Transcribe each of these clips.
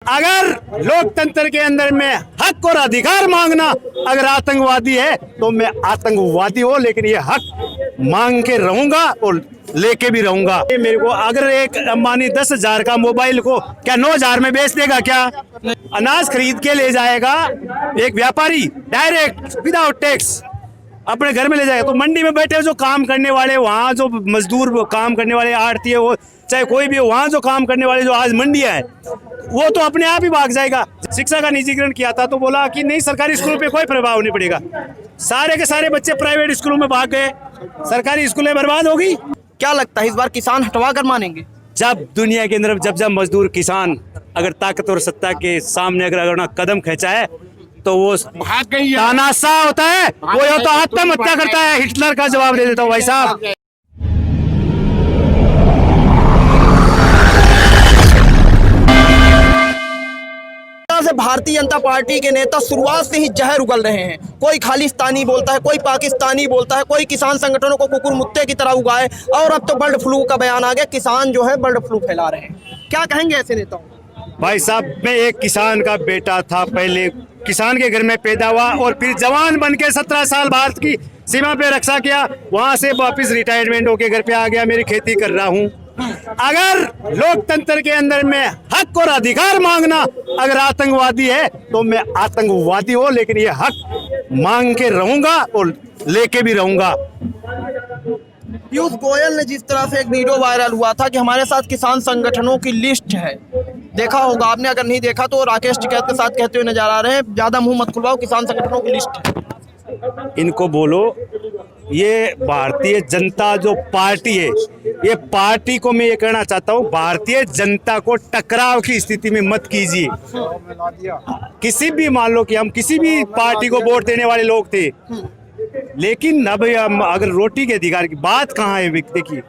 अगर लोकतंत्र के अंदर में हक और अधिकार मांगना अगर आतंकवादी है तो मैं आतंकवादी हूँ, लेकिन ये हक मांग के रहूंगा और लेके भी रहूंगा। मेरे को अगर एक अंबानी 10,000 का मोबाइल को क्या 9,000 में बेच देगा? क्या अनाज खरीद के ले जाएगा एक व्यापारी डायरेक्ट विदाउट टैक्स अपने घर में ले जाएगा, तो मंडी में बैठे जो काम करने वाले, वहाँ जो मजदूर काम करने वाले, आड़ती है, वो चाहे कोई भी हो, वहाँ जो काम करने वाले जो आज मंडियाँ है, वो तो अपने आप ही भाग जाएगा। शिक्षा का निजीकरण किया था तो बोला कि नहीं, सरकारी स्कूलों पे कोई प्रभाव नहीं पड़ेगा। सारे के सारे बच्चे प्राइवेट स्कूलों में भाग गए, सरकारी स्कूलें बर्बाद हो गई। क्या लगता है इस बार किसान हटवा कर मानेंगे? जब दुनिया के अंदर जब मजदूर किसान अगर ताकत और सत्ता के सामने अगर कदम खींचा है तो वो तानाशाह होता है, वो या तो आत्महत्या करता है। हिटलर का जवाब दे देता हूँ भाई साहब। से भारतीय जनता पार्टी के नेता शुरुआत से ही जहर उगल रहे हैं। कोई खालिस्तानी बोलता है, कोई पाकिस्तानी बोलता है, कोई किसान संगठनों को कुकुर मुत्ते की तरह उगाए, और अब तो बर्ड फ्लू का बयान आ गया। किसान जो है बर्ड फ्लू फैला रहे हैं। क्या कहेंगे ऐसे नेताओं? भाई साहब, मैं एक किसान का बेटा था, पहले किसान के घर में पैदा हुआ और फिर जवान बन के 17 साल भारत की सीमा पे रक्षा किया, वहां से वापिस रिटायरमेंट होके घर पे आ गया, मेरी खेती कर रहा हूँ। अगर लोकतंत्र के अंदर में हक और अधिकार मांगना अगर आतंकवादी है तो मैं आतंकवादी हूँ, लेकिन ये हक मांग के रहूंगा और लेके भी रहूंगा। पीयूष गोयल ने जिस तरह से एक वीडियो वायरल हुआ था कि हमारे साथ किसान संगठनों की लिस्ट है, देखा होगा आपने, अगर नहीं देखा तो राकेश टिकैत के साथ कहते हुए नजर आ रहे हैं, ज्यादा मुंह मत खुलवाओ, किसान संगठनों की लिस्ट है। इनको बोलो ये भारतीय जनता जो पार्टी है, ये पार्टी को मैं ये कहना चाहता हूँ, भारतीय जनता को टकराव की स्थिति में मत कीजिए। किसी भी, मान लो कि हम किसी भी पार्टी को वोट देने वाले लोग थे, लेकिन अब अगर रोटी के अधिकार की बात कहाँ है? देखिए,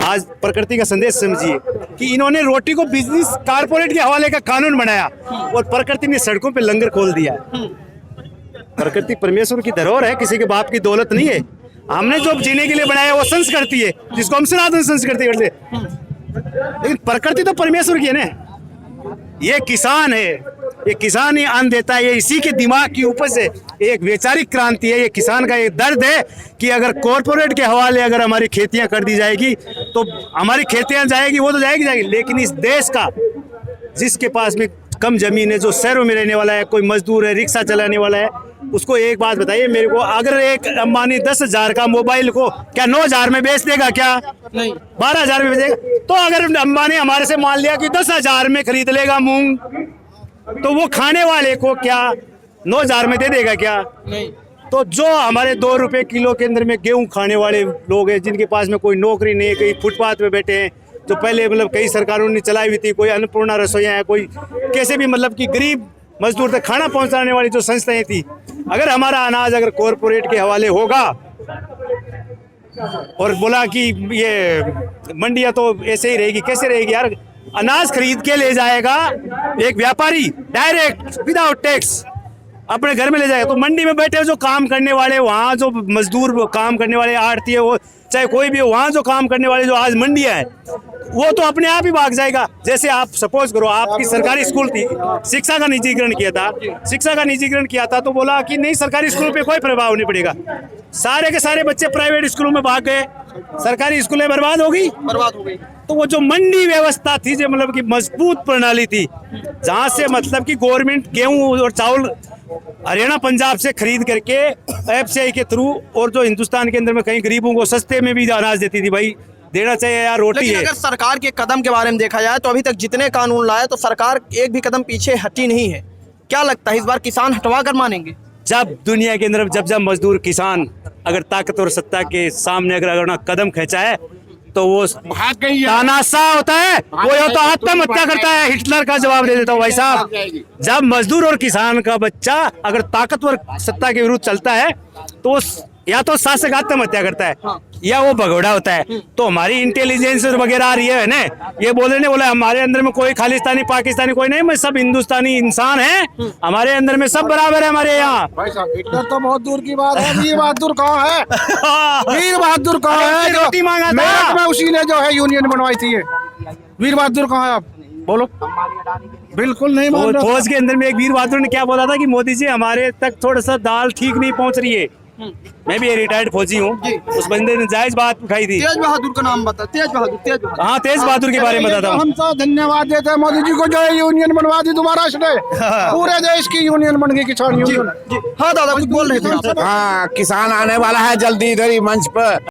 आज प्रकृति का संदेश समझिए कि इन्होंने रोटी को बिजनेस कारपोरेट के हवाले का कानून बनाया और प्रकृति ने सड़कों पे लंगर खोल दिया। प्रकृति परमेश्वर की धरोहर है, किसी के बाप की दौलत नहीं है। हमने जो जीने के लिए बनाया वो संस्कृति है, जिसको हम सनातन संस्कृति करते हैं, लेकिन प्रकृति तो परमेश्वर की है ना। ये किसान है, ये किसान ही अन्न देता है, ये इसी के दिमाग की उपज है, एक वैचारिक क्रांति है। ये किसान का एक दर्द है कि अगर कॉरपोरेट के हवाले अगर हमारी खेतियां कर दी जाएगी तो हमारी खेतियां जाएगी, वो तो जाएगी, लेकिन इस देश का जिसके पास में कम जमीन है, जो शहरों में रहने वाला है, कोई मजदूर है, रिक्शा चलाने वाला है, उसको एक बात बताइए मेरे को, अगर एक अंबानी 10,000 का मोबाइल को क्या 9,000 में बेच देगा? क्या नहीं, 12,000 में बेचेगा? तो अगर अंबानी हमारे से मान लिया कि 10,000 में खरीद लेगा मूंग, तो वो खाने वाले को क्या 9,000 में दे देगा? क्या नहीं। तो जो हमारे 2 रुपए किलो के अंदर में गेहूं खाने वाले लोग हैं, जिनके पास में कोई नौकरी नहीं है, कहीं फुटपाथ पे बैठे हैं, जो पहले मतलब कई सरकारों ने चलाई हुई थी, कोई अन्नपूर्णा रसोइयाँ है, कोई कैसे भी मतलब कि गरीब मजदूर तक खाना पहुंचाने वाली जो संस्थाएं थी, अगर हमारा अनाज अगर कॉरपोरेट के हवाले होगा और बोला कि ये मंडियां तो ऐसे ही रहेगी, कैसे रहेगी यार? अनाज खरीद के ले जाएगा एक व्यापारी डायरेक्ट विदाउट टैक्स अपने घर में ले जाएगा, तो मंडी में बैठे जो काम करने वाले, वहाँ जो मजदूर काम करने वाले, आड़ती है, वो चाहे कोई भी हो, वहाँ जो काम करने वाले जो आज मंडियाँ हैं, वो तो अपने आप ही भाग जाएगा। जैसे आप सपोज करो आपकी सरकारी स्कूल थी, शिक्षा का निजीकरण किया था, शिक्षा का निजीकरण किया था तो बोला कि नहीं, सरकारी स्कूलों पे कोई प्रभाव नहीं पड़ेगा। सारे के सारे बच्चे प्राइवेट स्कूलों में भाग गए, सरकारी स्कूलें बर्बाद हो गई। तो वो जो मंडी व्यवस्था थी, जो मतलब की मजबूत प्रणाली थी, जहाँ से मतलब की गवर्नमेंट गेहूँ और चावल हरियाणा पंजाब से खरीद करके एफसीआई के थ्रू, और जो हिंदुस्तान के अंदर में कहीं गरीबों को सस्ते में भी अनाज देती थी। भाई देना चाहिए यार, रोटी है। अगर सरकार के कदम के बारे में देखा जाए तो अभी तक जितने कानून लाए तो सरकार एक भी कदम पीछे हटी नहीं है। क्या लगता है इस बार किसान हटवा कर मानेंगे? जब दुनिया के अंदर जब मजदूर किसान अगर ताकत और सत्ता के सामने अगर कदम खींचा है तो वो तानाशाह होता है, वो या तो आत्महत्या करता है। हिटलर का जवाब दे देता हूँ भाई साहब। जब मजदूर और किसान का बच्चा अगर ताकतवर सत्ता के विरुद्ध चलता है तो या तो शासक आत्महत्या करता है, या वो भगोड़ा होता है। तो हमारी इंटेलिजेंस वगैरह आ रही है ना, ये बोला हमारे अंदर में कोई खालिस्तानी पाकिस्तानी कोई नहीं, मैं सब हिंदुस्तानी इंसान है, हमारे अंदर में सब बराबर है हमारे यहाँ। भाई साहब, हिटलर तो बहुत दूर की बात है, वीर बहादुर कहाँ है? वीर बहादुर कहाँ है? रोटी मांगा था, उसी ने जो है यूनियन बनवाई थी। वीर बहादुर कहाँ है? आप बोलो। बिल्कुल नहीं मान रहा। फौज के अंदर में एक वीर बहादुर ने क्या बोला था कि मोदी जी हमारे तक थोड़ा सा दाल ठीक नहीं पहुंच रही है। मैं भी रिटायर्ड फौजी हूँ। उस बंदे ने जायज बात उठाई थी। तेज बहादुर का नाम बता, तेज बहादुर। हाँ, तेज बहादुर के बारे में बताता हूँ। हम तो धन्यवाद देते हैं मोदी जी को जो ये यूनियन बनवा दी दोबारा से। पूरे देश की यूनियन बन गई, किसान यूनियन। हाँ दादा कुछ बोल रहे थे आप। हाँ, किसान आने वाला है जल्दी इधर ही मंच पर।